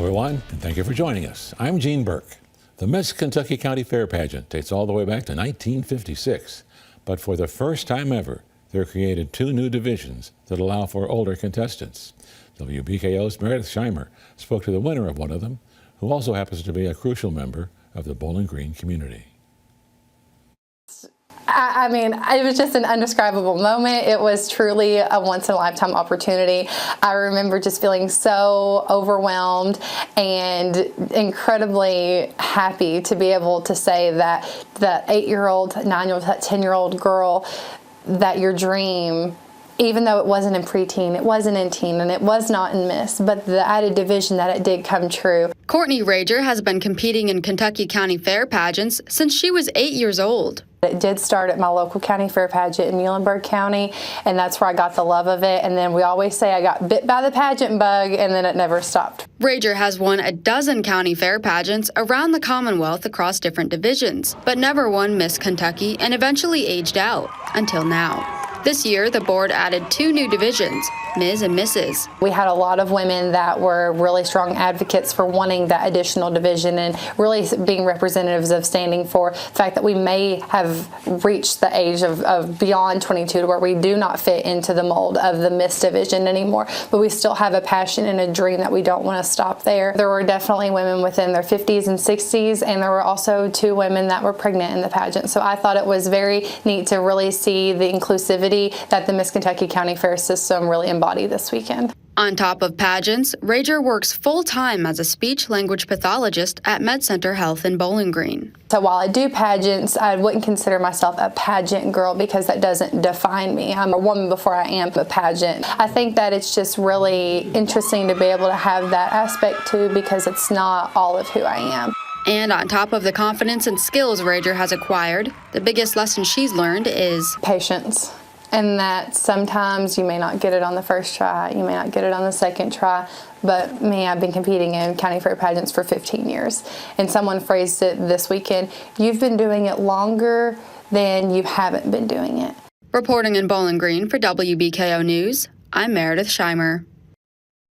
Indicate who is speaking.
Speaker 1: Everyone, and thank you for joining us. I'm Gene Burke. The Miss Kentucky County Fair Pageant dates all the way back to 1956, but for the first time ever, they're created 2 new divisions that allow for older contestants. WBKO's Meredith Scheimer spoke to the winner of one of them, who also happens to be a crucial member of the Bowling Green community.
Speaker 2: I mean, it was just an indescribable moment. It was truly a once-in-a-lifetime opportunity. I remember just feeling so overwhelmed and incredibly happy to be able to say that that 8-year-old, 9-year-old, that 10-year-old girl, that your dream, even though it wasn't in preteen, it wasn't in teen, and it was not in Miss, but the added division that it did come true.
Speaker 3: Courtney Rager has been competing in Kentucky County Fair Pageants since she was 8 years old.
Speaker 2: It did start at my local county fair pageant in Muhlenberg County, and that's where I got the love of it. And then we always say I got bit by the pageant bug, and then it never stopped.
Speaker 3: Rager has won a dozen county fair pageants around the Commonwealth across different divisions, but never won Miss Kentucky and eventually aged out until now. This year, the board added 2 new divisions, Ms. and Mrs.
Speaker 2: We had a lot of women that were really strong advocates for wanting that additional division and really being representatives of standing for the fact that we may have reached the age of beyond 22 to where we do not fit into the mold of the Miss division anymore, but we still have a passion and a dream that we don't want to stop there. There were definitely women within their 50s and 60s, and there were also 2 women that were pregnant in the pageant. So I thought it was very neat to really see the inclusivity that the Miss Kentucky County Fair system really embodied this weekend.
Speaker 3: On top of pageants, Rager works full-time as a speech-language pathologist at MedCenter Health in Bowling Green.
Speaker 2: So while I do pageants, I wouldn't consider myself a pageant girl because that doesn't define me. I'm a woman before I am a pageant. I think that it's just really interesting to be able to have that aspect too, because it's not all of who I am.
Speaker 3: And on top of the confidence and skills Rager has acquired, the biggest lesson she's learned is
Speaker 2: patience. And that sometimes you may not get it on the first try, you may not get it on the second try, but me, I've been competing in county fair pageants for 15 years. And someone phrased it this weekend, you've been doing it longer than you haven't been doing it.
Speaker 3: Reporting in Bowling Green for WBKO News, I'm Meredith Scheimer.